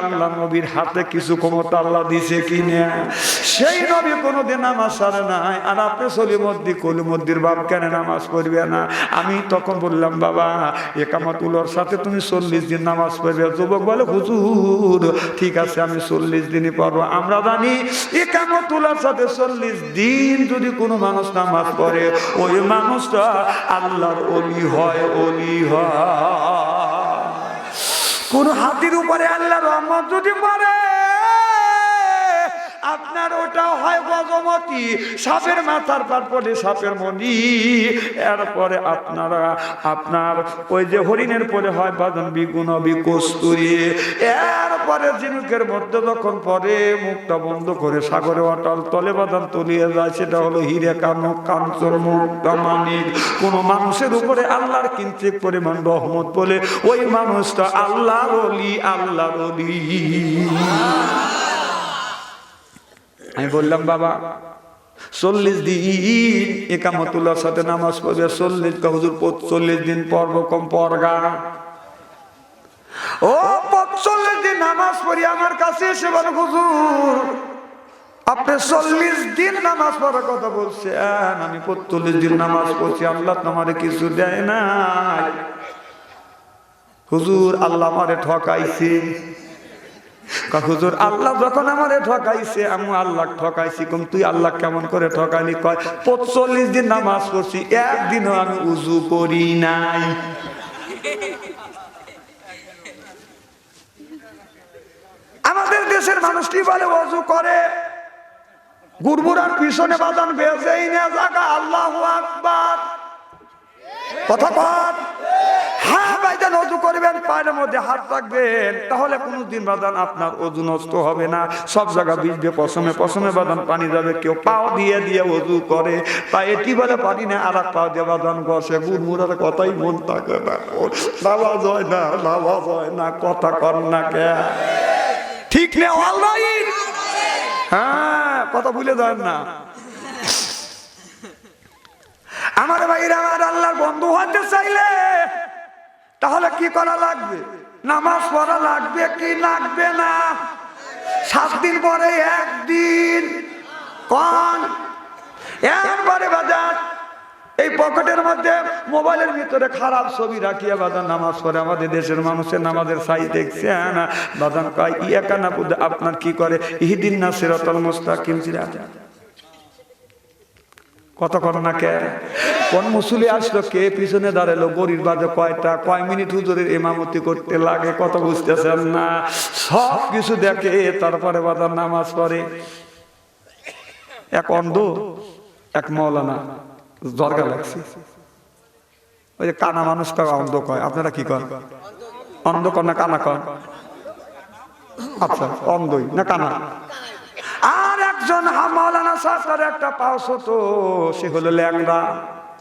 আল্লাহ নবীর হাতে কিছু ক্ষমতা আল্লাহ দিছে কিনা? সেই নবী কোনোদিন নামাজ ছাড়ে নাই। আর আপনি সলিমদ্দি কলিমদ্দির বাপ কেন নামাজ পড়বে না? আমি তখন বললাম, বাবা একামতুল্লাহর সাথে তুমি 40 দিন নামাজ পড়বে। যুবক বলে, হুজুর ঠিক আছে আমি 40 দিনই পড়বো। আমরা জানি একামতুল্লাহর সাথে 40 দিন যদি কোনো মানুষ নামাজ পড়ে, ওই মানুষটা আল্লাহর ওলি হয়, ওলি হয়। কোন হাতির উপরে আল্লাহর রহমত যদি পড়ে, আপনার ওটাও হয় গজমতি, সাপের মাথার পার পড়ে সাপের মনি। এরপরে আপনার ওই যে হরিণের পরে হয় বাদন বিগুণ বিকস্তুরি। এরপরে ঝিনুকের মধ্যে যখন পরে মুখটা বন্ধ করে সাগরে অটল তলে বাদন তলিয়ে যায়, সেটা হলো হিরে কানক কাঞ্চর মুক্তা মানিক। কোন মানুষের উপরে আল্লাহর কিঞ্চিত পরিমাণ রহমত বলে, ওই মানুষটা আল্লাহর ওলি, আল্লাহর ওলি। আমি বললাম, বাবা 40 দিন একামতুল্লাহর সাথে নামাজ পড়বে। 40 হুজুর 45 দিন পর্ব কম পরগা। ও 45 দিন নামাজ পড়ি আমার কাছে এসে বলে, হুজুর আপনি 40 দিন নামাজ পড়ার কথা বলছেন, আমি 45 দিন নামাজ পড়ছি, আল্লাহ তোমারে কিছু দেয় নাই। হুজুর আল্লাহ আমারে ঠকাইছে। হুজুর আল্লাহ যখন আমারে ঠকাইছে, আমি আল্লাহ ঠকাইছি। কম তুই আল্লাহ কেমন করে ঠকাইলি? কয় 45 দিন নামাজ পড়ছি, একদিনও আমি উযু করি নাই। আমাদের দেশের মানুষটি বলে ওযু করে, গুরগুরার পিছনে বাজান বেজেই না জায়গা আল্লাহু আকবার। কথা বল। হ্যাঁ ভাইজান, ওযু করবেন, পায়ের মধ্যে হাত রাখবেন, তাহলে কোনদিন বাদান আপনার ওযু নষ্ট হবে না। সব জায়গা ভিজবে, পশমে পশমে বাদান পানি যাবে। কেউ পাও দিয়ে দিয়ে ওযু করে, পায়ে টিবলে পানি না, আর এক পাও দিয়ে বাদান বসে। গুরমুরার কথাই মন থাকে না, নামাজ হয় না, নামাজ হয় না, কথা কর না কে? ঠিক না? অলরাইট। হ্যাঁ, কথা ভুলে যান না। আমার ভাইরা, আমার আল্লাহর বন্ধু হতে চাইলে তাহলে কি করা লাগবে? নামাজ পড়া লাগবে কি লাগবে না? 7 দিন পরে একদিন কোন এরপরে বাজার এই পকেটের মধ্যে মোবাইলের ভিতরে খারাপ ছবি রাখিয়া বাজান নামাজ পড়ে। আমাদের দেশের মানুষের নামাজের সাইজ দেখছেন বাজান কয় ইয়াকানা বুদ্ধ আপনার কি করে ইহদিনাস সিরাতাল মুস্তাকিম। কত করো না কে? কোন মুসলি আসলো, কে পিছনে দাঁড়ালো, গরির বাজে কয়টা, কয় মিনিট হুজুরের ইমামতি করতে লাগে, কত বুঝতেছেন না? সব কিছু দেখে তারপরে বাজার নামাজ পড়ে। এক অন্ধ এক মৌলানা দরগা লাগছে। ওই যে কানা মানুষ কয় অন্ধ কয়, আপনারা কি কন? অন্ধ কন না কানা কন? আচ্ছা, অন্ধই না কানা? আর একজন মাওলানা সাহেবের একটা পাও ছোট, সে হলো ল্যাংড়া।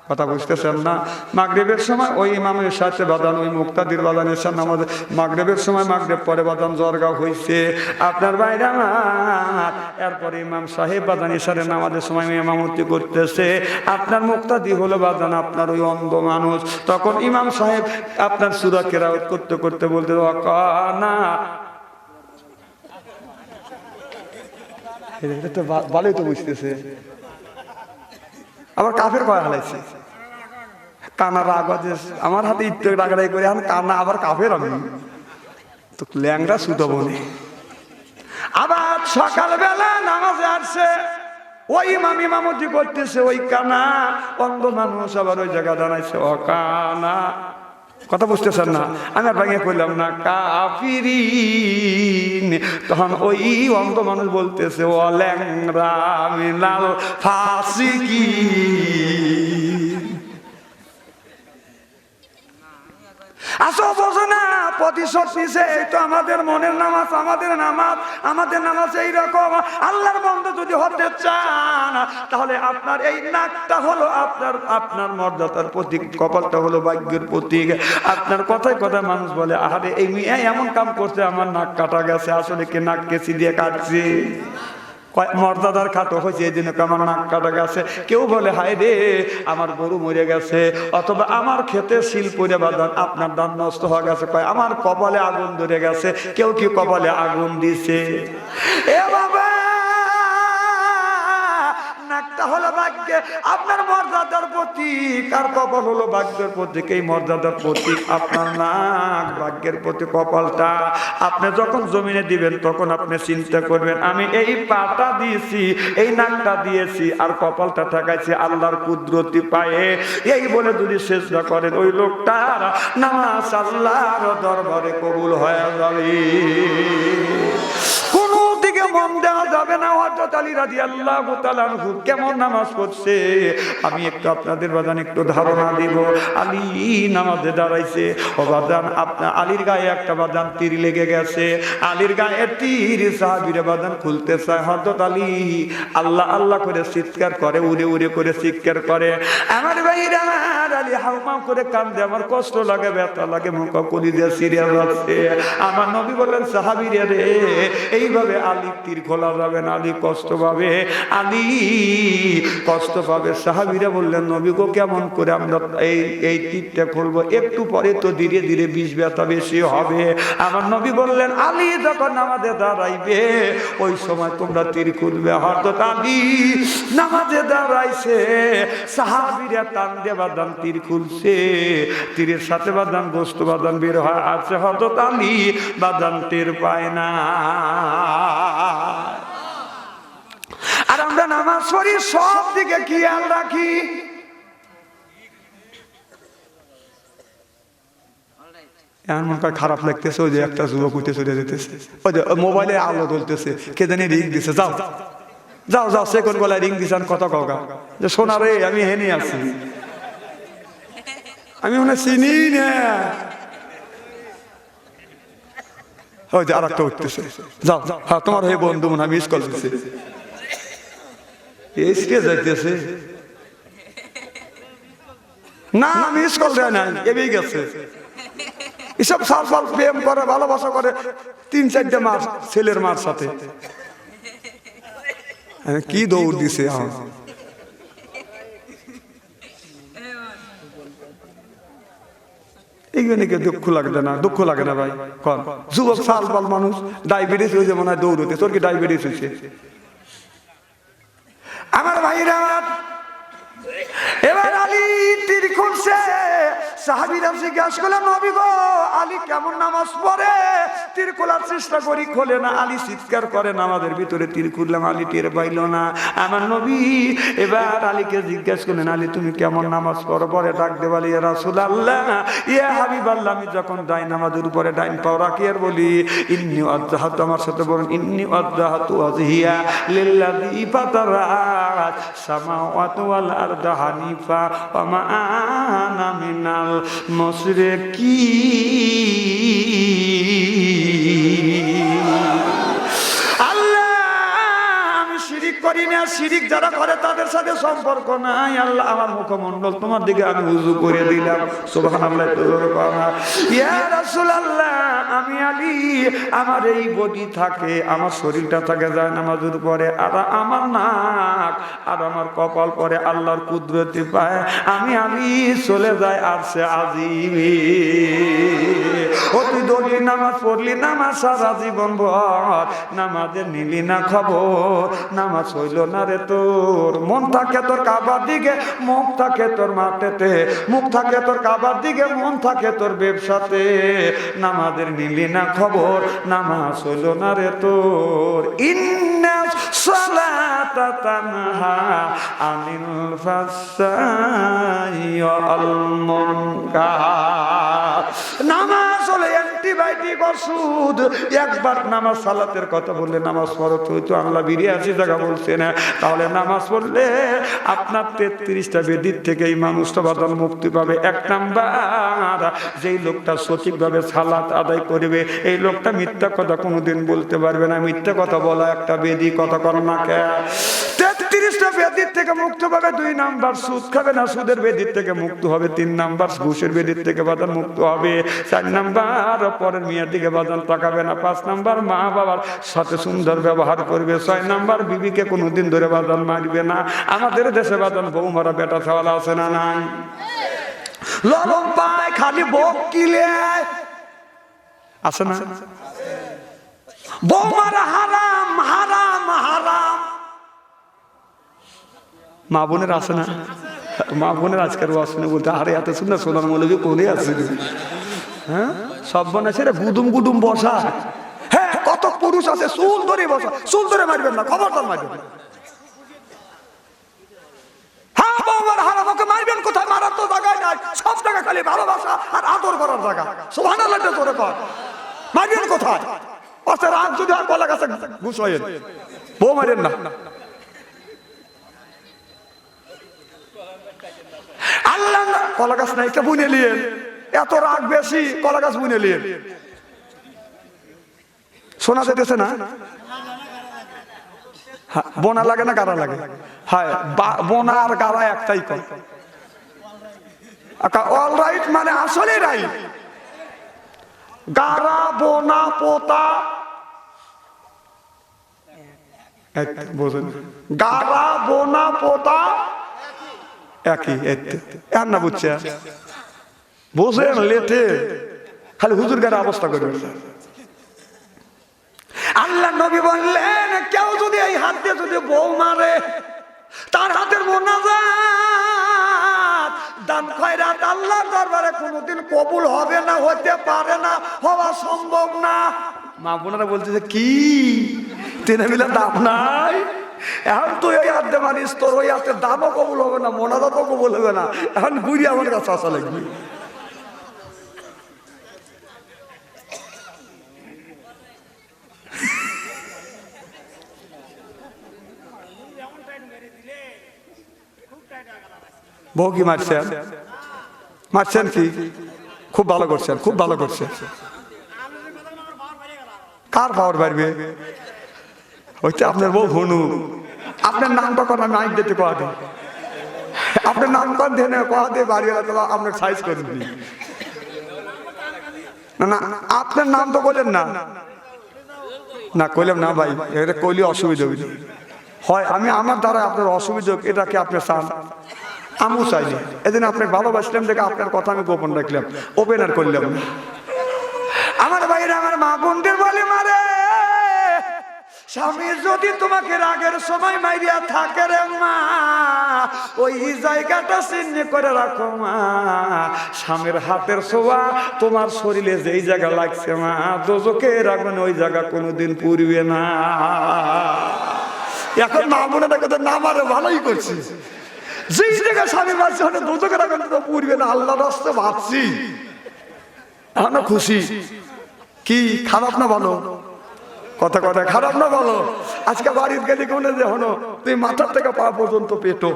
কথা বুঝতেছেন না? মাগরিবের সময় ওই ইমামের সাথে বাদান, ওই মুক্তাদির বাদান এসে নামাজ, মাগরিবের সময় মাগরিব পরে বাদান জরগা হইছে আপনার বাইরে। এরপরে ইমাম সাহেব বাদান এসারে নামাজের সময় ইমামতি করতেছে। আপনার মুক্তাদি হলো বাদান আপনার ওই অন্ধ মানুষ। তখন ইমাম সাহেব আপনার সূরা কেরাত করতে করতে বলতে না, তো ভালোই তো বুঝতেছে। আবার কাফের কয়া হালাইছে, কানা রাগ আছে আমার হাতে ইত্তেক রাগারাই করে, এখন কানা আবার কাফের। আমি তো ল্যাংরা সুতো বলি। আবার সকালবেলা নামাজে আসছে, ওই ইমাম ইমামতি করতেছে, ওই কানা অন্ধ মানুষ আবার ওই জায়গা দাঁড়াইছে। ও কানা, কথা বুঝতেছেন না? আমি ভেঙে কইলাম না কাফিরিন। তখন ওই অন্ধ মানুষ বলতেছে ও ল্যাংরা মিনাল ফাসিকিন। আসো বোঝো না, প্রতিশোধ নিছে। এই তো আমাদের মনের নামাজ, আমাদের নামাজ এইরকম। আল্লাহর বন্ধু যদি হতে চান, তাহলে আপনার এই নাকটা হলো আপনার মর্যাদার প্রতীক, কপালটা হলো ভাগ্যের প্রতীক। আপনার কথায় কথায় মানুষ বলে, আরে এই মেয়ে এমন কাম করছে, আমার নাক কাটা গেছে। আসলে কি নাক কেসি দিয়ে কাটছে? মর্যাদার খাটো হয়েছে এই দিনে আমার নাক কাটা গেছে, কেউ বলে হায় রে আমার গরু মরে গেছে, অথবা আমার খেতে শিল পড়ে বাদান আপনার ধান নষ্ট হয়ে গেছে, কয় আমার কপালে আগুন ধরে গেছে, কেউ কি কপালে আগুন দিছে? এ বাবা নাকটা হলো ভাগ্যে আপনার মর্যাদার প্রতীক, আর কপাল হলো ভাগ্যের প্রতীক। এই মর্যাদার প্রতীক আপনার নাক, ভাগ্যের প্রতীক কপালটা। আপনি যখন জমিনে দিবেন তখন আপনি চিন্তা করবেন আমি এই পাটা দিয়েছি, এই নাকটা দিয়েছি, আর কপালটা ঠেকাইছি আল্লাহর কুদরতি পায়ে। এই বলে যদি চেষ্টা করেন ওই লোকটার নামাজ আল্লাহর দরবারে কবুল হয়ে যাবে। কোনো দিকে মন দেওয়া যাবে না। হযরত আলী রাদিয়াল্লাহু তাআলা আনহু কেমন নামাজ পড়ছে আমি একটু আপনাদের বাজান একটু ধারণা দিব। আলী নামাজে দাঁড়াইছে, ও বাজান আপনার আলীর গায়ে একটা বাজান তীর লেগে গেছে, আলীর গায়ে তীর সাহাবীরা বাজান খুলতে চায়। হযরত আলী আল্লাহ আল্লাহ করে চিৎকার করে, উড়ে উড়ে করে চিৎকার করে, আমার ভাইরা আলী হাউমাউ করে কান্দে, আমার কষ্ট লাগে, ব্যথা লাগে, মুখ কলিজা ছিঁড়ে যাচ্ছে। আমার নবী বললেন সাহাবীরা রে এইভাবে আলী তীর খোলা যাবে না, আলী কষ্ট পাবে, আলী কষ্ট পাবে। সাহাবীরা বললেন নবী গো কেমন করে আমরা এই তীরটা খুলবো? একটু পরে তো ধীরে ধীরে বিষ ব্যথা বেশি হবে। আমার নবী বললেন আলী যখন নামাজে দাঁড়াইবে ওই সময় তোমরা তীর খুলবে। হযরত আলী নামাজে দাঁড়াইছে, সাহাবীরা টান দিয়ে বাদান তীর খুলছে, তীরের সাথে বাদান গোস্ত বাদান বের হয় আছে, হযরত আলী বাদান টের পায় না। আর আমরা নামাজ পড়ি সব দিকে খেয়াল রাখি। খারাপ লাগতেছে ওই যে একটা যুবক উঠে চলে যেতেছে, ওই যে মোবাইলে আলো জ্বলতেছে, কে জানি রিং দিছে, যাও যাও যাও সেকেন্ড গলায় রিং দিছে, কথা কওগা যে সোনা রে আমি হেনে আছি, আমি মনে চিনি না। ওই যে আর একটা উঠতেছে, যাও হ্যাঁ তোমার হয়ে বন্ধু মনে হয় মিস কল দিচ্ছে, যাইতেছে না মিস কল দেয় না, এবেই গেছে। এসব সাল সাল প্রেম করে ভালোবাসা করে 3-4টা মাস ছেলের মার সাথে, কি দৌড় দিছে। দুঃখ লাগে না, দুঃখ লাগে না ভাই, কন যুবক সাল পাল মানুষ ডায়াবেটিস হয়েছে মনে হয় দৌড়তে, তোর কি ডায়াবেটিস হয়েছে? আমার ভাইরা এবার আলী তীর খুলছে, সাহাবীরা জিজ্ঞাসা করলেন নবী গো আলী কেমন নামাজ পড়ে? তীর খোলার চেষ্টা করি, খোলে না, আলী চিৎকার করে নামাজের ভিতরে তীর খুললাম, আলী টের পাইল না। আমার নবী এবার আলীকে জিজ্ঞাসা করলেন আলী তুমি কেমন নামাজ পড়ো? পরে ডাক দে বলি ইয়া রাসূলুল্লাহ ইয়া হাবিবাল্লাহ, আমি যখন ডাই নামাজের উপরে ডাইন পাও রাখি আর বলি ইন্নী ওয়াজহাতু, আমার সাথে বলেন ইন্নী ওয়াজহাতু ওয়াজহিয়া লিল্লাযী ফাতারাত সামাওয়াতি ওয়াল আরদা হানিফা ওয়া মা আনা মিনাল মুশরিকিন। আল্লাহ আমি শিরিক করি না, শিরিক যারা করে তাদের সাথে সম্পর্ক নাই। আল্লাহ আমার মুখমণ্ডল তোমার দিকে আমি উযু করে দিলাম, সুবহানাল্লাহ। ইয়া রাসূলুল্লাহ আমি আলী আমার এই বডি থাকে, আমার শরীরটা থাকে যায় নামাজের উপরে, আর আমার নাক আর আমার কপাল পরে আল্লাহর কুদরতি পায়, আমি আলী চলে যায় আরশে আজিমে। ও তুই দৌড়লি নামাজ পড়লি, নামাজ সারা জীবন ভর নামাজে নিলি না খবর, নামাজ হইল না রে তোর। মন থাকে তোর কাবার দিকে, মুখ থাকে তোর মাঠেতে, মুখ থাকে তোর কাবার দিকে, মন থাকে তোর ব্যবসাতে, নামাজের নিলি না খবর, নামাজ হইল না রে তোর। ইন্নাস সালাতা তানহা আনিল ফাহশাই ওয়াল মুনকার। নামাজ হলো অ্যান্টিবায়োটিক ওষুধ। একবার নামাজ সালাতের কথা বললে নামাজ পড়ো, তুই তো আল্লাহ 82 জায়গা বলছে না, তাহলে নামাজ পড়লে আপনার 33টা বেদির থেকে এই মানুষটা বাদাল মুক্তি পাবে। 1 নাম্বার, যেই লোকটা সঠিকভাবে সালাত আদায় করবে এই লোকটা মিথ্যা কথা কোনোদিন বলতে পারবে না। মিথ্যা কথা বলা একটা বেদি, কথা কর না কে 33টা বেদ বেদির থেকে মুক্ত পাবে, 2 নাম্বার সুদ খাবে না, সুদের বেদির থেকে মুক্ত হবে, 3 নাম্বার ঘুষের বেদির থেকে বাজান মুক্ত হবে, 4 নাম্বার পরের মেয়ের দিকে বাজান তাকাবে না, 5 নাম্বার মা বাবার সাথে সুন্দর ব্যবহার করবে, 6 নাম্বার বিবিকে কোনোদিন ধরে বাজান মারবে না। আমাদের দেশে বাজান বউ মারা বেটা ছাওয়ালা আছে না নাই? লরম পায় খালি বকিলে আছে না? বউ মারা হারাম হারাম হারাম। মা বোনের আছে না? মা বোনের আজকের ওয়াজ শুনে বলতে আরে এত সুন্দর সোনার মৌলবী কোনে আছে? হ্যাঁ, সব বোন আছে গুদুম গুদুম বসা। হ্যাঁ, কত পুরুষ আছে চুল ধরে বসা, চুল ধরে মারবেন না, খবরদার মারবেন। হ্যাঁ, বউ মারা হারাম, ওকে মারবেন কোথায়? মারার তো জায়গায় নাই, সব জায়গা খালি ভালোবাসা আর আদর করার জায়গা। সুবহানাল্লাহ জোরে কর, মারবেন কোথায়? আচ্ছা রাত যদি আর কলা গাছে ঘুষ হয়, বউ মারেন না। আল্লাহ কলা গাছ নাই, এটা বুনে নিয়েন, এত রাগ বেশি, কলা গাছ বুনে নিয়েন। শোনা যেতেছে না? বোনা লাগে না গাড়া লাগে? হ্যাঁ, বোনা আর গাড়া একটাই কর। অল রাইট মানে আসলে রাইট। গাড়া বোনা পোতা বোঝেন? গাড়া বোনা পোতা একই, আর না বুঝছে? বোঝেন লেটে খালি হুজুর গাড়া অবস্থা করবে। আল্লাহ নবী বললেন কেউ যদি এই হাত দিয়ে যদি বউ মারে, তার হাতের মোনাজাত দান খয়রাত আল্লাহর দরবারে কোনোদিন কবুল হবে না, হতে পারে না, হওয়া সম্ভব না। মা বোনেরা বলতেছে কি তিনে মিলে দাম নাই? এখন তুই ওই হাতে মানিস, তোর ওই হাতে দামও কবুল হবে না, মোনাজাতও কবুল হবে না। এখন ঘুরি আমার কাছে আসা লাগবে। বউ কি মারছেন? মারছেন কি? খুব ভালো করছেন, খুব ভালো করছেন। কার পাওয়ার বাড়বে? হচ্ছে আপনার বউ হনু। আপনার নামটা কোন আমি আইন দিতে কোয়া দিই, আপনার নাম কোন দিয়ে কোয়া দিয়ে বাড়ি আপনার সাইজ করেন না। না আপনার নাম তো বলেন না, না কইলাম না ভাই, এটা কইলে অসুবিধা হয়। আমি আমার দ্বারা আপনার অসুবিধা এটাকে আপনি চান, আমিও চাইনি। এদিন আপনাকে ভালোবাসলাম দেখে আপনার কথা আমি গোপন রাখলাম, ওপেন আর করলাম না। আমার ভাইরা আমার মা বোনদের বলে মারে, স্বামী যদি তোমাকে রাগের সময় মাইরিয়া থাকে রে মা, ওই জায়গাটা চিহ্ন করে রাখো মা। স্বামীর হাতের ছোঁয়া তোমার শরীরে যেই জায়গা লাগছে মা, দোজকে রাখবেন ওই জায়গা কোনোদিন পুড়বে না। এখন মা বোনেরা কথা না মারে ভালোই করছি, যেই জায়গায় স্বামী মারছে ওখানে দোজকে রাখবেন তো পুড়বে না। আল্লাহ রাস্তে ভাবছি, আমরা খুশি। কি খারাপ না ভালো? কথা কথা খারাপ না ভালো? আজকে বাড়ির গেলে কোনে যে হনো তুই মাথার থেকে পা পর্যন্ত পেটো,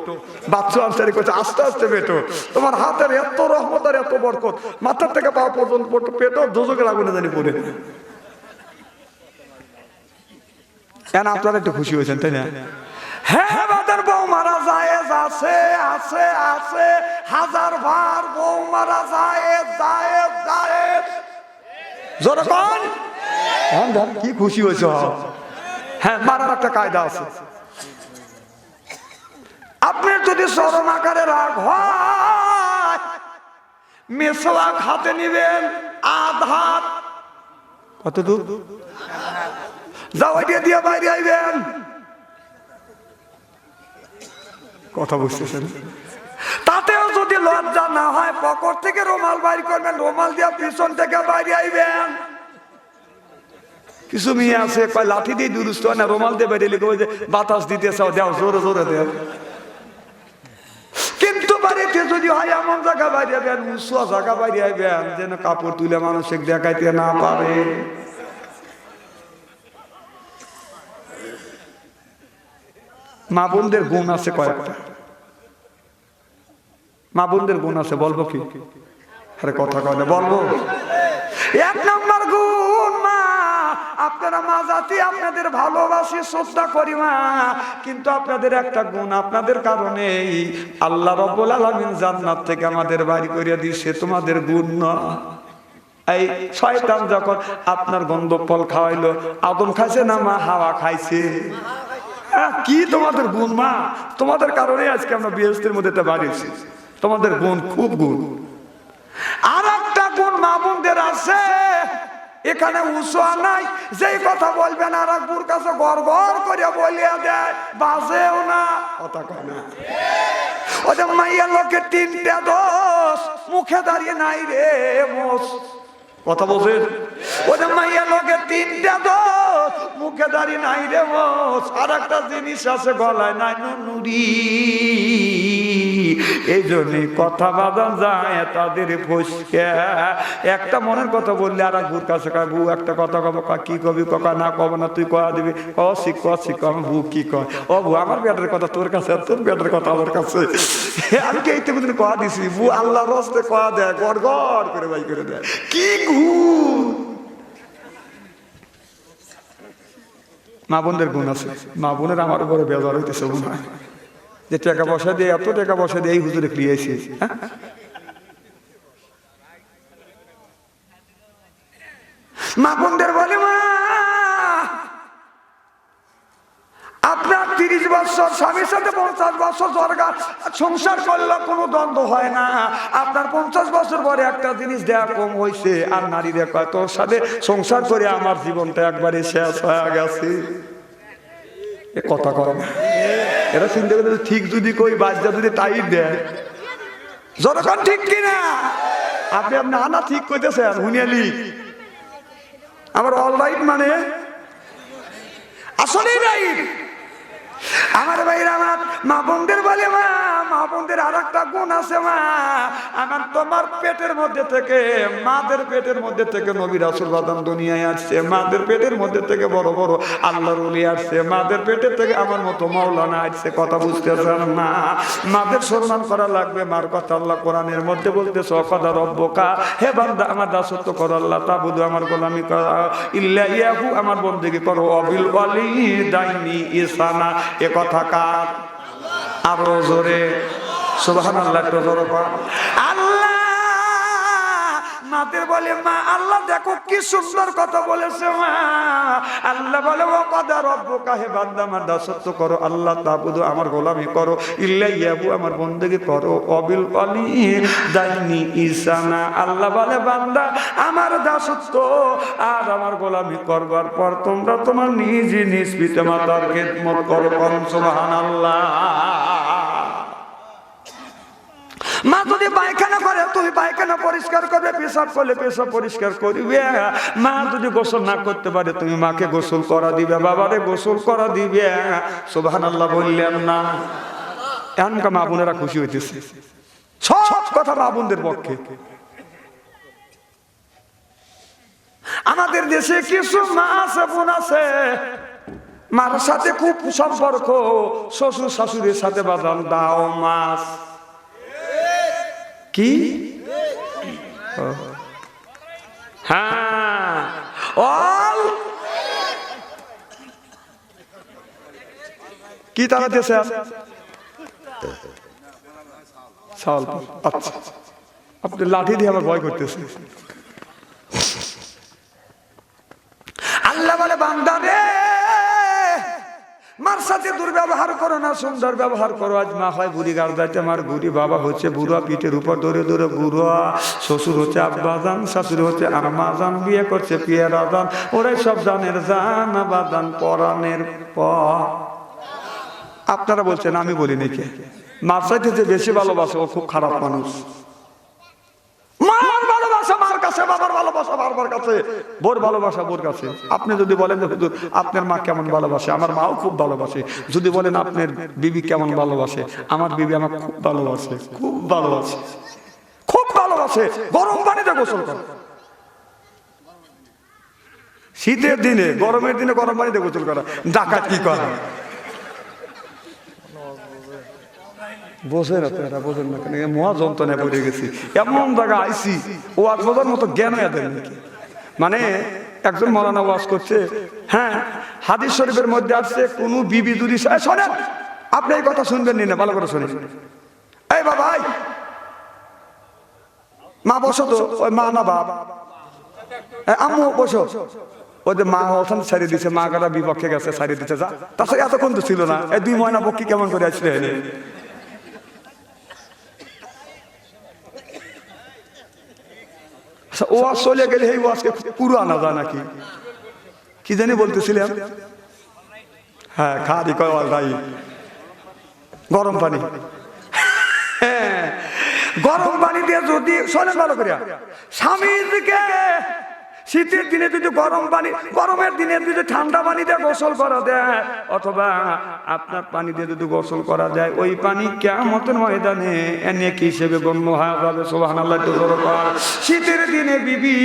বাচ্চা আনসারি করছে আস্তে আস্তে পেটো। তোমার হাতের এত রহমত আর এত বরকত, মাথার থেকে পা পর্যন্ত পেটো, দোজকের আগুনে জানি পড়ে। কেন আপনারা একটু খুশি হয়েছেন তাই না? হ্যাঁ, বাজার বউ মারা যায় আছে আছে আছে, হাজার বার বউ মারা যায় যায় যায়। যখন কি খুশি হয়েছে? হ্যাঁ, মারার একটা কায়দা আছে। আপনার যদি চরম আকারে রাগ হয়, মেসওয়াক হাতে নিবেন, আধার কত দূর যাও দিয়ে বাইরে আইবেন। কথা বুঝতেছেন? তাতেও যদি লজ্জা না হয়, পকেট থেকে রুমাল বাইর করবেন, রুমাল দিয়ে পিছন থেকে বাইরে আইবেন। কিছু মেয়ে আছে কয় লাঠি দিয়ে দুরুস্ত হয় না, রুমাল দিয়ে বাইরে লিখে যে বাতাস দিতে চাও, দেও জোরে জোরে দেও। কিন্তু বাড়িতে যদি হয় এমন জায়গা বাইরে আইবেন, উঁচু জায়গা বাইরে আইবেন যেন কাপড় তুলে মানুষকে দেখাইতে না পারে। মা বোনদের গুণ আছে কয়েকটা, মা বোনদের গুণ আছে, বলবো কি? আরে কথা কয় না, বলবো। 1 নম্বর গুণ, মা আপনারা মা জাতি আপনাদের ভালোবাসি শ্রদ্ধা করি মা, কিন্তু আপনাদের একটা গুণ, আপনাদের কারণেই আল্লাহ রাব্বুল আলামিন জান্নাত থেকে আমাদের বাড়ি করে দিয়েছে, তোমাদের গুণ না। এই শয়তান যখন আপনার গন্ধ ফল খাওয়াইলো, আদম খাইছে না মা হাওয়া খাইছে? কি তোমাদের গুণ মা, তোমাদের কারণে আজকে আমরা বেহেশতের মধ্যে বাড়িয়েছি, তোমাদের গুণ খুব গুণ। আর একটা গুণ মা বোনদের আছে, এখানে উৎসাহ নাই, যেই কথা বলবেন আর এক বুর কাছে গড় গড় করে বলিয়া দেয়, বাজেও না, কথা কয় না। ওদের মাইয়া লোকের তিনটা দোষ, মুখে দাঁড়িয়ে নাই রে মোষ, কথা বলছেন? ওদের মাইয়া লোকের তিনটা দোষ, মুখে দাঁড়িয়ে নাই রে মোষ। আর একটা জিনিস আছে, গলায় নাই নুরি, এই জন্যই কথা বাদান যায় তাদের ফসকে। একটা মনের কথা বললে আর এক বুর কাছে কয়, বউ একটা কথা কব, কি কবি? কা না কব না, তুই কয়া দিবি, শিখ আমি বউ কি কয়, ও বউ আমার বেটার কথা তোর কাছে, তোর বেটার কথা আমার কাছে। আমি কে এইতে বুঝলি কয়া দিছি, বউ আল্লাহ রস্তে কয়া দেয়, গড় গড় করে বাই করে দেয়, কি গুণ। মা বোনদের গুণ আছে, মা বোনের আমার উপরে বেজার হইতেছে মনে হয়, যে টাকা পয়সা দিয়ে, এত টাকা পয়সা দিয়ে এই হুজুরে ক্লিয়েছি। মা বোনদের বলে, মা আপনার 30 বছর স্বামীর সাথে 50 বছর দরকার সংসার করলে কোনো দ্বন্দ্ব হয় না, আপনার 50 বছর পরে একটা জিনিস দেয়া কম হয়েছে, আর নারীরা কয় তোর সাথে সংসার করে আমার জীবনটা একবারে শেষ হয়ে গেছে। এ কথা করে না, এরা চিন্তা করে ঠিক যদি কই বাচ্চা যদি টাইট দেয়, যতক্ষণ ঠিক কিনা আপনি আপনি আনা ঠিক করতেছেন হুনিয়ালি আমার অল রাইট মানে আসলেই রাইট। আমার ভাইরা, আমার মা বোনদের বলে, মা বোনদের আর একটা গুণ আছে মা, আমার তোমার পেটের মধ্যে থেকে, মাদের পেটের মধ্যে থেকে নবী রাসূল বাদাম দুনিয়ায় আসছে, মাদের পেটের মধ্যে থেকে বড় বড় আল্লাহর ওলি আসছে, মাদের পেটের থেকে আমার মতো মাওলানা আসছে, কথা বুঝতেছেন না? মাদের সম্মান করা লাগবে, মার কথা আল্লাহ কোরআনের মধ্যে বলতেছে, ওয়াকাদা রব্বুকা, হে বান্দা আমার দাসত্ব করো, আল্লাহ তাবুদু আমার গোলামি করো, ইল্লা ইয়াহু আমার বন্দেগী করো, ওয়াবিল ওয়ালিদাইনি ইহসানা। এ কথা কার? আরো জোরে সুবহানাল্লাহ, একটু জোরে পড়। আল্লাহ মাদের বলে, মা আল্লাহ দেখো কি সুন্দর কথা বলেছে মা। আল্লাহ বলে, ওয়াকাদা রব্বুকা, হে বান্দা আমার দাসত্ব করো, আল্লাহ তাবুদু আমার গোলামি করো, ইল্লা ইয়াহু আমার বন্দেগী করো, ওয়াবিল ওয়ালিদাইনি ইহসানা। আল্লাহ বলে, বান্দা আমার দাসত্ব আর আমার গোলামি করবার পর তোমরা তোমার নিজ নিজ পিতামাতার খেদমত করো, সুবহানাল্লাহ। মা যদি পায়খানা করে তুমি পায়খানা পরিষ্কার করবে, পেশাব করলে পেশাব পরিষ্কার করবে। মা যদি গোসল না করতে পারে তুমি মাকে গোসল করা দিবে, বাবারে গোসল করা দিবে, সুবহানাল্লাহ বললেন না? এখনকার মা বোনেরা খুশি হইতেছে, সব কথা মা বোনদের পক্ষে। আমাদের দেশে কিছু মা আছে, বোন আছে, মার সাথে খুব সম্পর্ক, শ্বশুর শাশুড়ির সাথে বাদাম দাও মাছ, কি হ্যাঁ কি তারা দেশে আছে? আচ্ছা, আপনি লাঠি দিয়ে আমার ভয় করতেছে। আল্লাহ বলে, বান্দা রে মার সাথে দুর্ব্যবহার করো না, সুন্দর ব্যবহার করো। আজ মা হয় বুড়ি গাড় যাইতে আমার বুড়ি, বাবা হচ্ছে বুড়া পিঠের উপর ধরে ধরে বুড়া, শ্বশুর হচ্ছে আব্বা জান, শাশুড়ি হচ্ছে আম্মা জান, বিয়ে করছে পিয়ারা জান, ওরাই সব জানের জান আবাদান পরাণের পর। আপনারা বলছেন, আমি বলি নাকি? মার সাথে যে বেশি ভালোবাসে ও খুব খারাপ মানুষ। মার ভালোবাসা মার কাছে, বাবার ভালোবাসা বাবার কাছে, বোর ভালোবাসা বোর কাছে। আপনি যদি বলেন হুজুর আপনার মা কেমন ভালোবাসে, আমার মাও খুব ভালোবাসে। যদি বলেন আপনার বিবি কেমন ভালোবাসে, আমার বিবি আমার খুব ভালোবাসে, খুব ভালোবাসে, খুব ভালোবাসে। গরম পানিতে গোসল করে, শীতের দিনে, গরমের দিনে গরম পানিতে গোসল করা। ডাকাত কি করে বোঝে না, তারা বোঝেন না কেন? মহা যন্ত্রণায় পড়ে গেছি, এমন জায়গা আইসি ও আজ বোঝার মতো জ্ঞান এদের নাকি। মানে একজন মৌলানা ওয়াজ করছে, হ্যাঁ হাদিস শরীফের মধ্যে আসছে কোন বিবি যদি শোনেন, আপনি এই কথা শুনবেন না, ভালো করে শোনেন। এই বাবা মা বসো তো, ওই মা না বাপ, আম্মু বসো, ওদের মা ওখানে ছাড়িয়ে দিচ্ছে, মা কারা বিপক্ষে গেছে ছাড়িয়ে দিচ্ছে, যা তাছাড়া এতক্ষণ তো ছিল না, এই 2 ময়না পক্ষী কেমন করে আসলে। ও আজ চলে গেলে এই ওয়াজকে পুরো আনা যায় নাকি কি জানি বলতেছিলাম। হ্যাঁ খাদি কয় ভাই গরম পানি, হ্যাঁ গরম পানি দিয়ে যদি শোনেন ভালো করিয়া, স্বামীকে শীতের দিনে যদি গরম পানি, গরমের দিনে যদি ঠান্ডা পানি দিয়ে গোসল করা দেয়, অথবা আপনার পানি দিয়ে যদি গোসল করা যায়, ওই পানি কিয়ামতের ময়দানে নেকি হিসেবে গণ্য হয়ে যাবে। সুবহানাল্লাহ। শীতের দিনে বিবি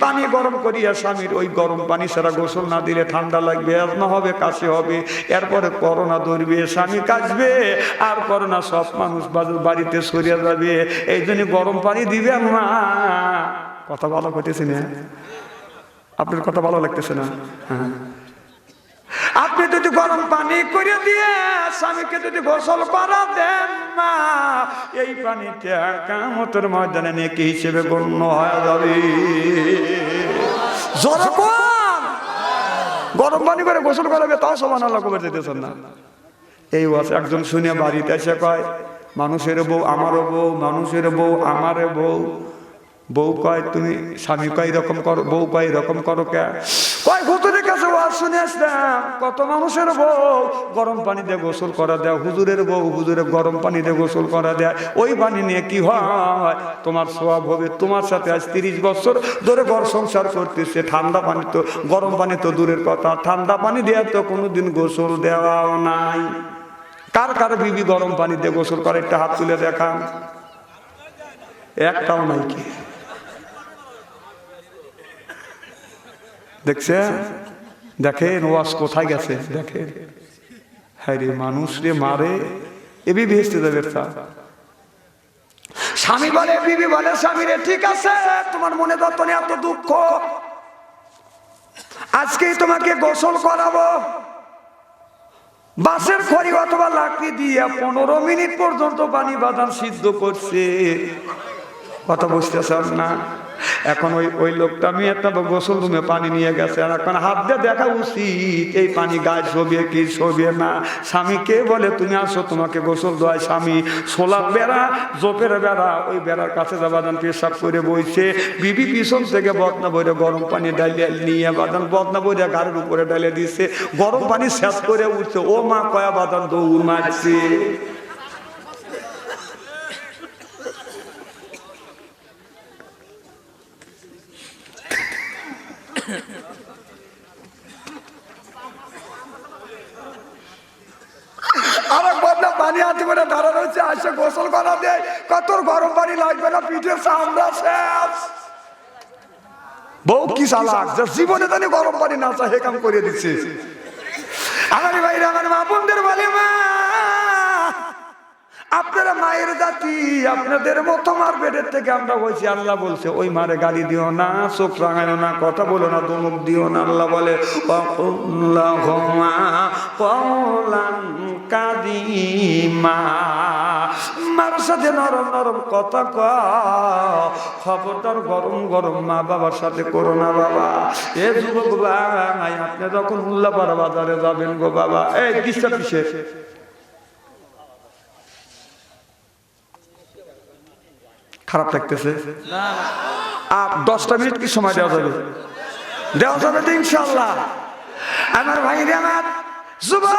পানি গরম করিয়া স্বামীর ওই গরম পানি ছাড়া গোসল না দিলে ঠান্ডা লাগবে, আজমা হবে, কাশি হবে, এরপরে করোনা ধরবে, স্বামী কাশবে, আর করোনা সব মানুষ বাড়িতে সরিয়ে যাবে। এই জন্য গরম পানি দিবে না। কথা ভালো করতেছি না? আপনার কথা ভালো লাগতেছে না? হ্যাঁ, আপনি যদি গরম পানি করে দিয়ে স্বামীকে যদি গোসল করা দেন না, এই পানিতে কিয়ামতের ময়দানে নেকি হিসেবে গণ্য হয়ে যাবে। যখন গরম পানি করে গোসল করাবে তাও সুবহানাল্লাহ কবে যেতেছেন না। এই ওয়াজ একজন শুনে বাড়িতে এসে কয়, মানুষের বউ আমারও বউ, মানুষের বউ আমারে বউ। বউ কয় তুমি, স্বামী কয় এরকম করো, বউ কয় এরকম করো কে? কয় হুজুরের কাছে ওয়াজ শুনে আসলাম, কত মানুষের বউ গরম পানি দিয়ে গোসল করা দেয়, হুজুরের বউ হুজুরের গরম পানি দিয়ে গোসল করা দেয়, ওই পানি নিয়ে কি হয়? তোমার সওয়াব হবে। তোমার সাথে আজ 30 বছর ধরে ঘর সংসার করতেছে, ঠান্ডা পানি তো, গরম পানি তো দূরের কথা, ঠান্ডা পানি দিয়ে তো কোনোদিন গোসল দেওয়াও নাই। কার কার বিবি গরম পানি দিয়ে গোসল করে? একটা হাত তুলে দেখান। একটাও নাই। কি দেখছেন? দেখেন ওয়াজ কোথায় গেছে দেখেন। হ্যাঁ রে, মানুষ রে মারে, এবি ভেস্তে যাবে। স্বামী বলে, বিবি বলে স্বামী রে, ঠিক আছে তোমার মনে যত এত দুঃখ, আজকেই তোমাকে গোসল করাবো। বাঁশের খড়ি অথবা লাকড়ি দিয়ে 15 মিনিট পর্যন্ত পানি বাদাম সিদ্ধ করছে। কথা বুঝতেছেন না? এখন ওই লোকটা, আমি একটা গোসল রুমে পানি নিয়ে গেছে, আর এখন হাত দিয়ে দেখা উচিত এই পানি গায়ে শোবে কি শোবে না। স্বামীকে বলে তুমি আসো, তোমাকে গোসল দেয়। স্বামী সোলার বেড়া, জোপের বেড়া, ওই বেড়ার কাছে বাদান পেশাব করে বইছে। বিবি পিছন থেকে বদনা বইরে গরম পানি ডালিয়ে নিয়ে বাদান বদনা বইরে গাড়ির উপরে ডালিয়ে দিচ্ছে, গরম পানি শেষ করে উঠছে। ও মা কয়া বাদান দৌড় মারছে। পানি হাতে করে দাঁড়ানো হচ্ছে, আসে গোসল করা দেয়, কত গরম পানি লাগবে না, পিঠের চামড়া শেষ। বউ কি চালাক, জীবনে জানি গরম পানি না চায় হে কাম করে দিচ্ছে। আমার ভাইরা, আমার মা বোনদের বলে, মা আপনারা মায়ের জাতি, আপনাদের মতো মার পেটের থেকে আমরা বলছি। আল্লাহ বলছে ওই মারে গালি দিও না, চোখ রাঙায় না, কথা বলো না, ধমক দিও না। আল্লাহ বলে মার সাথে নরম নরম কথা কও, খবরদার গরম গরম মা বাবার সাথে করো না বাবা। এ যুবক ভাই, আপনি যখন উল্লাপাড়া বাজারে যাবেন গো বাবা, এই কিসটা কিসের খারাপ লাগতেছে? 10টা মিনিট কি সময় দেওয়া যাবে? দেওয়া যাবে তো ইনশাল্লাহ। আমার ভাই রে, আমার যুবক,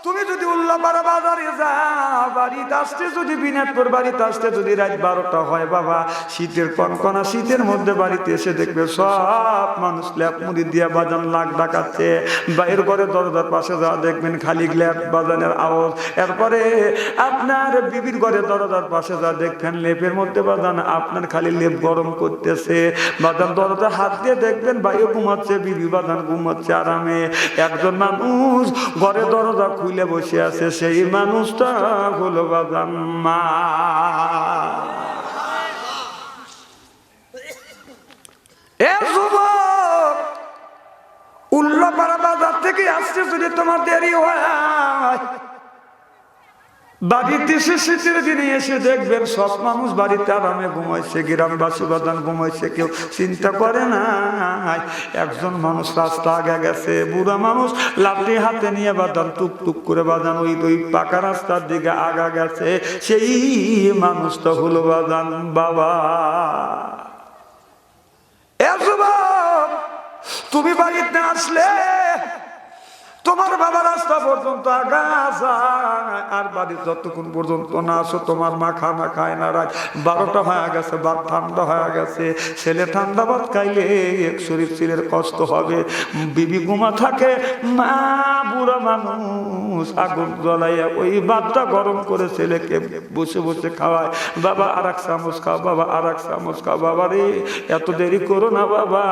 তুমি যদি উল্লাপাড়া বাজারে যাও, বাড়িতে আসতে যদি বিনাদপুর বাড়িতে আসতে যদি রাত 12টা হয় বাবা, শীতের কনকনা শীতের মধ্যে বাড়িতে এসে দেখবে সব মানুষ ল্যাপ মুড়ি দিয়ে বাজান লাগ ডাকাচ্ছে। বাইরের ঘরে দরজার পাশে যাওয়া দেখবেন খালি ল্যাপ বাজানের আওয়াজ। এরপরে আপনার বিবির ঘরে দরজার পাশে যা দেখবেন লেপের মধ্যে বাজান আপনার খালি লেপ গরম করতেছে। বাজান দরজা হাত দিয়ে দেখবেন বাইরে ঘুমাচ্ছে, বিবি বাজান ঘুমাচ্ছে আরামে। একজন মানুষ ঘরে দরজা খুলে বসে আছে, সেই মানুষটা হলো বাজান মা। এ যুবক, উল্লাপাড়া বাজার থেকে আসছে যদি তোমার দেরি হয়, বাড়িতে এসে শীতের দিনে এসে দেখবেন সব মানুষ বাড়িতে আরামে ঘুমাইছে, গ্রামবাসী বাদান ঘুমাইছে, কেউ চিন্তা করে না। একজন মানুষ রাস্তা আগে গেছে, বুড়া মানুষ লাঠি হাতে নিয়ে বাদান টুক টুক করে বাদান ওই পাকা রাস্তার দিকে আগা গেছে। সেই মানুষটা হলো বাদান বাবা। এ যুবক, তুমি বাড়িতে আসলে তোমার বাবা রাস্তা পর্যন্ত আগা যায়, আর বাড়ি যতক্ষণ পর্যন্ত না আসো তোমার মা খানা খায় না। রাত 12টা হয়ে গেছে, ভাত ঠান্ডা হয়ে গেছে। ছেলে ঠান্ডা ভাত খাইলে শরীর ছেলের কষ্ট হবে। বিবি ঘুমা থাকে, মা বুড়া মানুষ আগুন জ্বলাইয়া ওই ভাতটা গরম করে ছেলেকে বসে বসে খাওয়ায়। বাবা আর এক চামচ খাও, বাবা আর এক চামচ খাও। বাবা রে, এত দেরি করো না বাবা,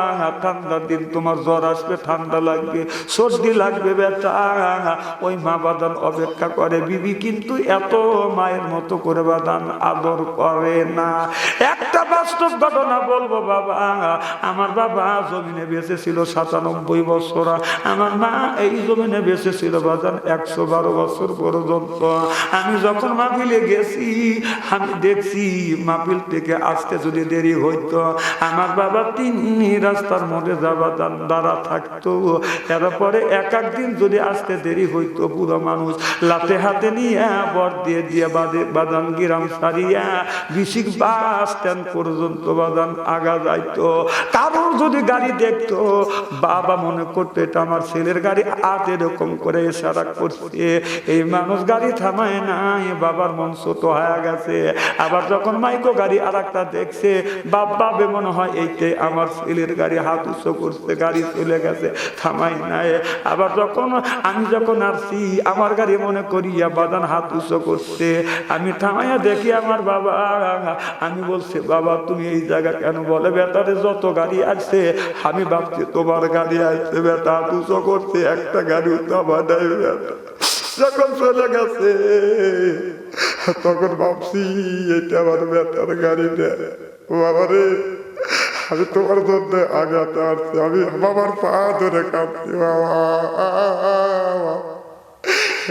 ঠান্ডার দিন তোমার জ্বর আসবে, ঠান্ডা লাগবে, সর্দি লাগবে বেটা। ওই মা বাদান অপেক্ষা করে। বিবি কিন্তু এত মায়ের মতো করে বাদান আদর করে না। একটা বাস্তব ঘটনা বলবো বাবা, আমার বাবা জমিনে বেঁচে ছিল 97 বছর, আমার মা এই জমিনে বেঁচে ছিল বাদান 112 বছর পর্যন্ত। আমি যখন মাহফিলে গেছি আমি দেখছি মাহফিল থেকে আসতে যদি দেরি হইতো, আমার বাবা 3 রাস্তার মধ্যে যাবাদান দাঁড়া থাকতো। এরপরে এক একদিন যদি আসতে দেরি হইতো, বুড়া মানুষ লাতে হাতে নিয়ে বর দিয়ে দিয়ে বাদান গিরাম সারিয়া বিশিক বাস স্ট্যান্ড পর্যন্ত বাদান আগা যাইতো। কারণ যদি গাড়ি দেখতো, বাবা মনে করতো এটা আমার ছেলের গাড়ি, আজ এরকম করে ইশারা করছে। এই মানুষ গাড়ি থামায় না, বাবার মন ছোট হয়ে গেছে। আবার যখন মাইকো গাড়ি আর একটা দেখছে, বাবা মনে হয় এইটাই আমার ছেলের গাড়ি, হাত উঁচু করছে, গাড়ি চলে গেছে, থামাই নাই। আবার আমি যখন আসছি আমার গাড়ি মনে করিয়া বাদান হাত উঁচু করছে, আমি থামাইয়া দেখি আমার বাবা। আমি বলছি বাবা তুমি এই জায়গা কেন? বলে বেটারে যত গাড়ি আসছে আমি ভাবছি তোমার গাড়ি আসছে, বেটা হাত উঁচু করছে, একটা গাড়ি আমার নাই বেটা। যখন চলে গেছে তখন ভাবছি এটা আমার বেটার গাড়ি নেয়। বাবারে, আমি তোমার জন্য আগাতে আসছি, আমি বাবার পা ধরে কাঁদছি। বাবা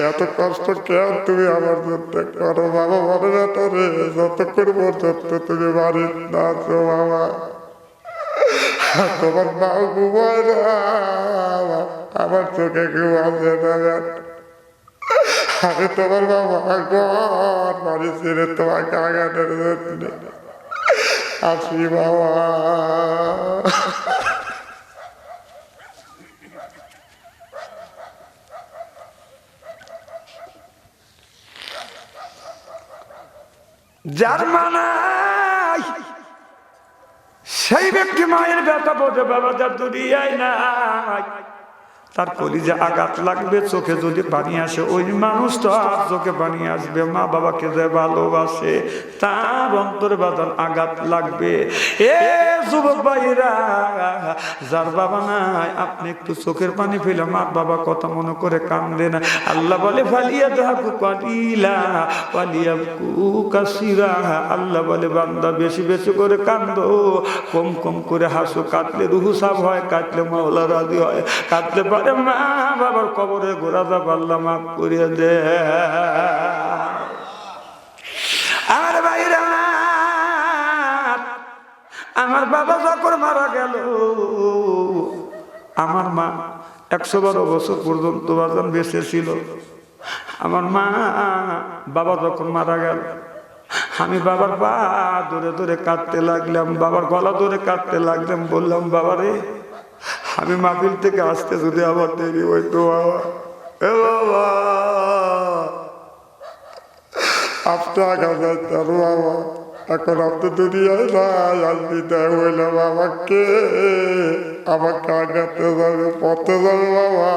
এত কষ্ট কেন তুমি আমার জন্য করো? বাবা মনে বেটারে, যতক্ষণ পর্যন্ত তুমি বাড়ির না আছো বাবা, তোমার মা ঘুমায় না, আমার চোখে ঘুম আসে না। আমি তোমার বাবা ঘর বাড়ি ছেড়ে তোমাকে আগানোর জন্য আসি বাবা। যার মানাই সেই ব্যক্তি মায়ের ব্যথা বোঝে বাবা, যার দুনিয়ায় নাই তার কলিজে আঘাত লাগবে, চোখে যদি পানি আসে ওই মানুষ তো আর চোখে পানি আসবে। মা বাবাকে যে ভালোবাসে তার অন্তরে বাদান আঘাত লাগবে। এ যুবক ভাইরা, যার বাবা নাই আপনি একটু চোখের পানি ফেলে মার বাবা কথা মনে করে কান্দেন। আল্লাহ বলে ফালিয়া দাহু কালিলা ওয়ালিয়াবকু কাসীরা। আল্লাহ বলে বান্দা বেশি বেশি করে কান্দো, কম কম করে হাসো। কাঁদলে রুহু সাফ হয়, কাঁদলে মাওলা রাজি হয়, কাঁদলে পারে মা বাবার কবরে গোরা যা পাল্লা মাফ করে দে। আমার ভাইরা, আমার বাবা যখন মারা গেল, আমার মা 112 বছর পর্যন্ত বাজান বেঁচে ছিল। আমার মা বাবা যখন মারা গেল, আমি বাবার পা ধরে ধরে কাঁদতে লাগলাম, বাবার গলা ধরে কাঁদতে লাগলাম। বললাম বাবা রে, আমি মাহফিল থেকে আসতে যদি আবার দেরি হইতো বাবা, এ বাবা আপনি আগা যাইতেন বাবা, এখন আপনি দুনিয়ায় নাই, আজ বিদায় হইলাম। আমাকে আগাতে যাবে, পথে যাবে বাবা,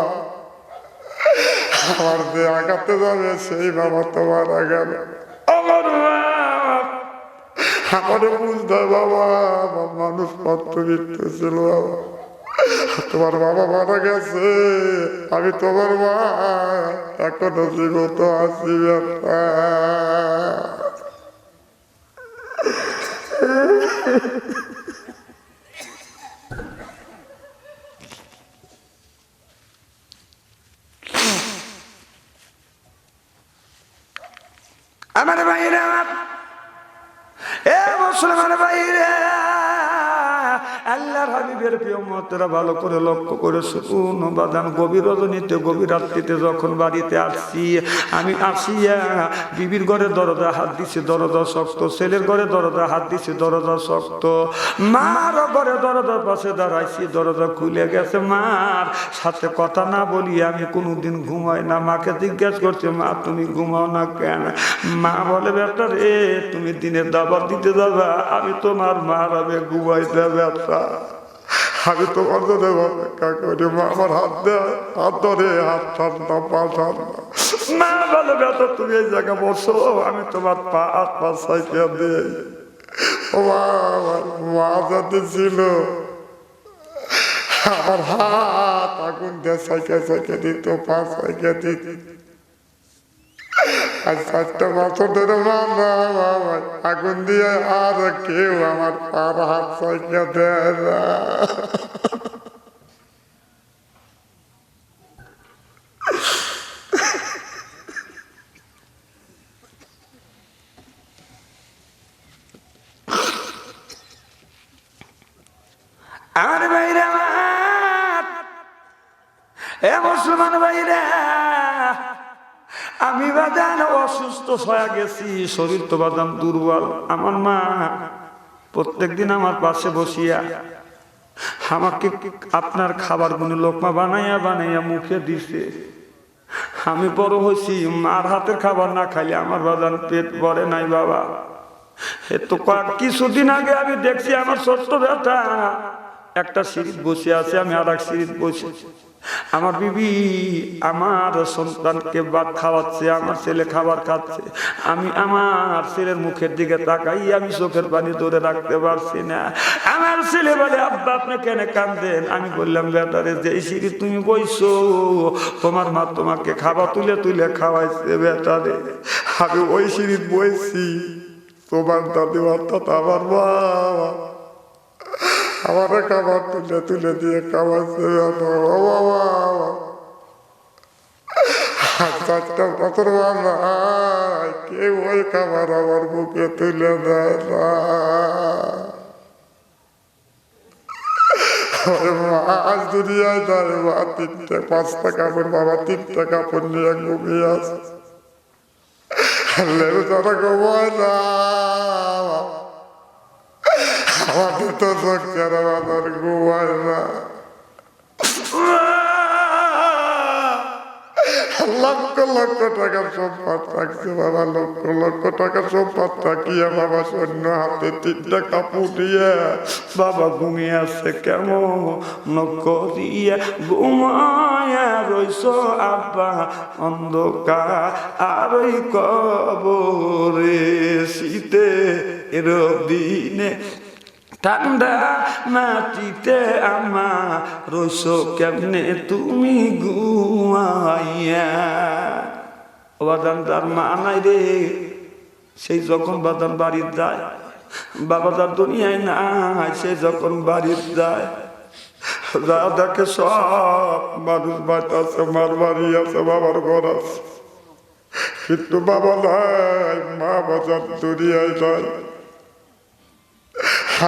আমার যে আগাতে যাবে সেই বাবা তোমার আগাবে। আমার আমারে বুঝতে বাবা, আমার মানুষ পত্র মৃত্যু ছিল বাবা, তোমার বাবা মারা গেছে, আমি তোমার মা এখনো জীবিত আছি। আমার ভাইরা, এ মুসলমান ভাইরা, আল্লাহর হাবিবের প্রিয় উম্মতরা ভালো করে লক্ষ্য করে শুনুন বাদান। গভীর রজনীতে গভীর রাত্রিতে যখন বাড়িতে আসছি, আমি আসিয়া বিবির ঘরে দরজা হাত দিছি, দরজা শক্ত। ছেলের ঘরে দরজা হাত দিছি, দরজা শক্ত। মার ঘরে দরজার পাশে দাঁড়াইছি, দরজা খুলে গেছে। মার সাথে কথা না বলি আমি কোনোদিন ঘুমাই না। মাকে জিজ্ঞেস করছে, মা তুমি ঘুমাও না কেন? মা বলে, বেটা রে তুমি দিনের দাবার দিতে যাবা, আমি তোমার মার আমি ঘুমাইতে ব্যথা, আমি তোমার জন্য অপেক্ষা করি। মা আমার হাত দেয়, হাত ধরে, হাত ঠান্ডা, পা ঠান্ডা। মা বলে, বেটা তুমি এই জায়গায় বসো, আমি তোমার পা হাত পা সাইকেল দিই। ও মা যাতে ছিল আমার হাত আগুন দিয়ে সাইকেল সাইকেল দিত, পা সাইকেল দিত। আর 4টা বছর ধরে আগুন দিয়ে আর কেউ আমার পার হাত সাইকেল দেয় না। আমার ভাইরা, এ মুসলমান ভাইরা, আমি বাজান অসুস্থ হয়ে গেছি, শরীর তো বাজান দুর্বল। আমার মা প্রত্যেকদিন আমার পাশে বসিয়া আমাকে আপনার খাবার গুলো লোকমা বানাইয়া বানাইয়া মুখে দিছে। আমি বড় হয়েছি, মার হাতের খাবার না খাইলে আমার বাজান পেট ভরে নাই বাবা। এ তো কিছুদিন আগে আমি দেখছি আমার ছোট্ট বেটা একটা সিঁড়ি বসে আছে, আমি আর এক সিঁড়ি বসে। আমার বিবি আমার সন্তানকে ভাত খাওয়াচ্ছে, আমার ছেলে খাবার খাচ্ছে। আমি আমার ছেলের মুখের দিকে তাকাই, আমি চোখের পানি ধরে রাখতে পারছি না। আমার ছেলে বলে, আব্বা আপনি কেন কাঁদেন? আমি বললাম, বেটারে যে সিঁড়ি তুমি বইছো, তোমার মা তোমাকে খাবার তুলে তুলে খাওয়াইছে বেটারে। আমি ওই সিঁড়ি বইছি, তোমার দাদি অর্থাৎ আমার মা আমার খাবার তুলে তুলে দিয়ে খাওয়াচ্ছে। 4টা বছর কেউ ওই খাবার আমার মুখে তুলে দেয় না। আজ দুনিয়ায় যায় মা 3টে 5টা কাপড়, বাবা 3টা কাপড় নিয়ে ঘুমিয়ে আছে। যারা ঘুমায় না, আমাদের তো চোখের বাজার ঘুমায় না। লক্ষ লক্ষ টাকার সম্পদ থাকছে বাবা, লক্ষ লক্ষ টাকার সম্পদ থাকিয়া বাবা সৈন্য হাতে 3টা কাপড় দিয়ে বাবা ঘুমিয়ে আছে। কেমন করিয়া ঘুমায়া রইছ আব্বা অন্ধকার আর ওই কবরে, শীতে এর দিনে ঠান্ডা মাটিতে আমার রইছ কেমনে তুমি ঘুমাইয়া। বাদান তার মা নাই রে, সেই যখন বাদান বাড়ির যায়, বাবা তার দুনিয়ায় নাই, সে যখন বাড়ির যায় যা দেখে সব মানুষ বাড়ি আছে, মার বাড়ি আছে, বাবার ঘর আছে, কিন্তু বাবা নাই, মা বাজার দুনিয়ায় নাই।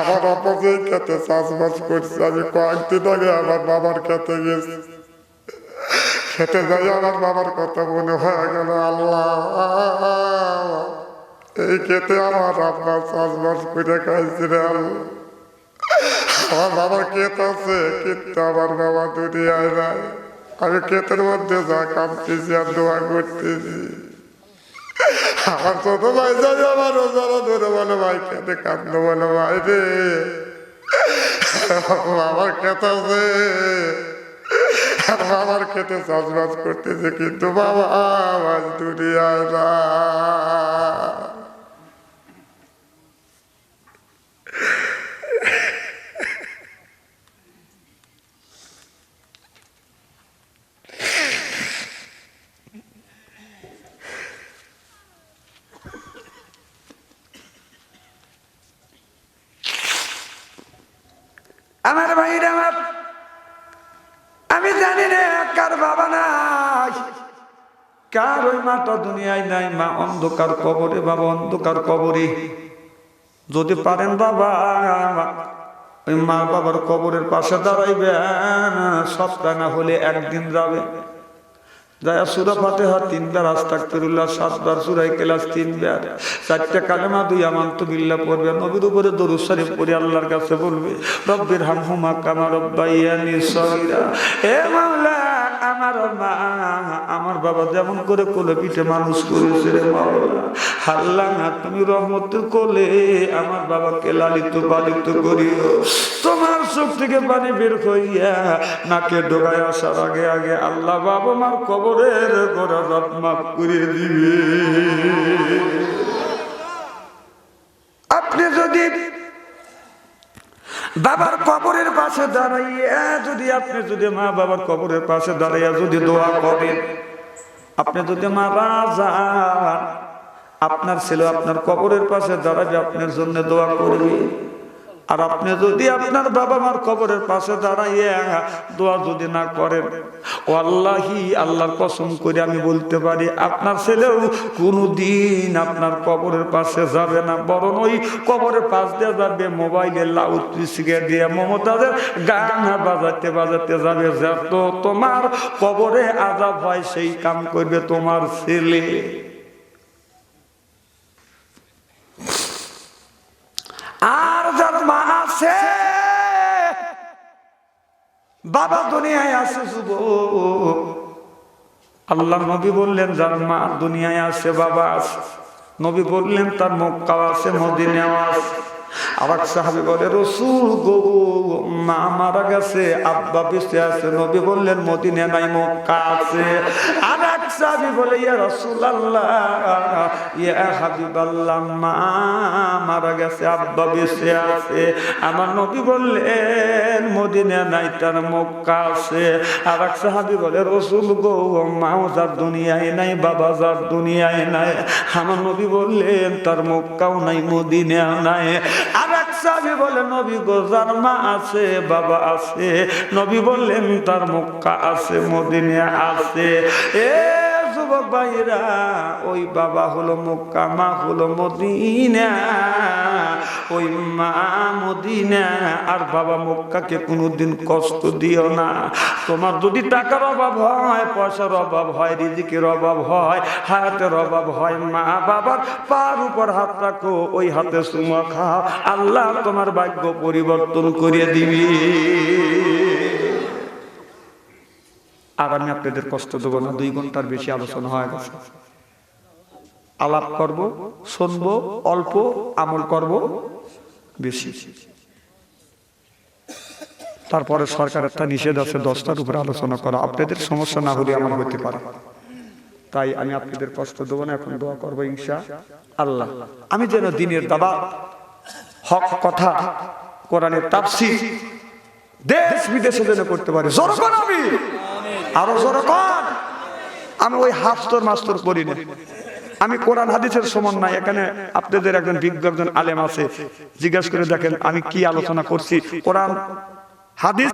আমার আপা যে খেতে চাষবাস করছে, আমি কয়েকদিন আগে আমার বাবার খেতে গেছি, খেতে যাই আমার বাবার কথা মনে হয়ে গেল, আল্লাহ এই খেতে আমার আব্বা চাষবাস করে খাইছি রে আল্লাহ। আমার বাবার ক্ষেত আছে, কিন্তু আমার বাবা দুনিয়ায় নাই। আমি ক্ষেতের মধ্যে যা কাঁদতেছি আর দোয়া করতেছি। আমার ছোট ভাই যাবে আমার রোজারা ধরে বলে, ভাই খেতে কাঁদলো, বলে ভাই রে বাবার ক্ষেত আছে, বাবার খেতে চাষবাস করতেছে, কিন্তু বাবা আজ দুনিয়ায় না। আমার ভাইরা, আমি জানি না কার বাবা নাই, কার ওই মাটা দুনিয়ায় নাই, মা অন্ধকার কবরে, বাবা অন্ধকার কবরে। যদি পারেন বাবা ওই মা বাবার কবরের পাশে দাঁড়াইবেন, সপ্তাহ না হলে একদিন যাবে, যায়া সূরা ফাতিহা 3 বার, আস্তাগফিরুল্লাহ 7 বার, সূরা ইখলাস 3 বার, 4টা কালেমা 2 আমানতু বিল্লাহ পড়বে, নবীর উপরে দরুদ শরীফ পড়ে আল্লাহর কাছে বলবে রব্বির হামহুমা কামা রাব্বায়ানি সগীরা। হে মাওলা, আমার মা আমার বাবা যেমন করে কোলে পিঠে মানুষ করেছে রে মাওলা, আল্লাহ তুমি রহমতের কোলে আমার বাবাকে লালিত পালিত করিও। তোমার চোখ থেকে পানি বের হইয়া নাকে ডোগায় আসার আগে আগে আল্লাহ বাবা মার কবরের গোড়া মাফ করে দিবে। আপনি যদি বাবার কবরের পাশে দাঁড়াইয়া যদি মা বাবার কবরের পাশে দাঁড়াইয়া যদি দোয়া করেন, আপনি যদি মারা যান, আপনার ছেলে আপনার কবরের পাশে দাঁড়াবে, আপনার জন্য দোয়া করবে। আর আপনি যদি আপনার বাবা মার কবরের পাশে দাঁড়াইয়া দোয়া যদি না করেন, ওয়াল্লাহি আল্লাহর কসম করে আমি বলতে পারি আপনার ছেলেও কোনোদিন আপনার কবরের পাশে যাবে না, বরং ওই কবরের পাশ দিয়ে যাবে মোবাইলের লাউড স্পিকার দিয়ে মমতাজের গান বাজাতে বাজাতে যাবে। যত তোমার কবরে আযাব হয় সেই কাম করবে তোমার ছেলে। আর যার মা আছে, বাবা দুনিয়ায় আছে, যুবক আল্লাহ নবী বললেন যার মা দুনিয়ায় আছে, বাবা আছে, নবী বললেন তার মক্কা আছে, মদিনাও আছে। আর এক সাহাবী বলে রাসূল গো, মা মারা গেছে, আব্বা বেঁচে আছে, নবী বললেন মদিনা নাই, মক্কা আছে। আর এক সাহাবী বলে ইয়া রাসূলুল্লাহ ইয়া হাবিবাল্লাহ, মা মারা গেছে, আব্বা বেঁচে আছে, আমার নবী বললেন মদিনা নাই, তার মক্কা আছে। আর এক সাহাবী বলে রাসূল গো, মাও যার দুনিয়ায় নাই, বাবা যার দুনিয়ায় নাই, আমার নবী বললেন তার মক্কাও নাই, মদিনাও নাই। আর এক সাহাবী বলে নবী গো, যার মা আছে, বাবা আছে, নবী বললেন তার মক্কা আছে, মদিনা আছে। এ যুবক ভাইরা, ওই বাবা হলো মক্কা, মা হলো মদিনা, ওই মা মদিনা আর বাবা মক্কাকে কোনোদিন কষ্ট দিও না। তোমার যদি টাকার অভাব হয়, পয়সার অভাব হয়, রিজিকের অভাব হয়, হায়াতের অভাব হয়, মা বাবার পার উপর হাত রাখো, ওই হাতে চুমা খাও, আল্লাহ তোমার ভাগ্য পরিবর্তন করে দিবি। আর আমি আপনাদের কষ্ট দেবো না, 2 ঘন্টার বেশি আলোচনা হয়ে গেছে। আলাপ করব, শুনবো অল্প, আমল করব বেশি। তারপরে সরকার একটা নিষেধ আছে 10টার উপরে আলোচনা করা, আপনাদের সমস্যা না হলে আমার হতে পারে, তাই আমি আপনাদের কষ্ট দেবো না। এখন দোয়া করবো ইনশাআল্লাহ, আমি যেন দিনের দাওয়াত, হক কথা, কোরআনের তাফসীর দেশ বিদেশে যেন করতে পারি। জোরে কোন আমি, আরো জোরে কোন। আমি ওই হাফতর মাস্তর করি না, আমি কোরআন হাদিসের সমান নাই। এখানে আপনাদের একজন বিজ্ঞ একজন আলেম আছে, জিজ্ঞাসা করে দেখেন আমি কি আলোচনা করছি। কোরআন হাদিস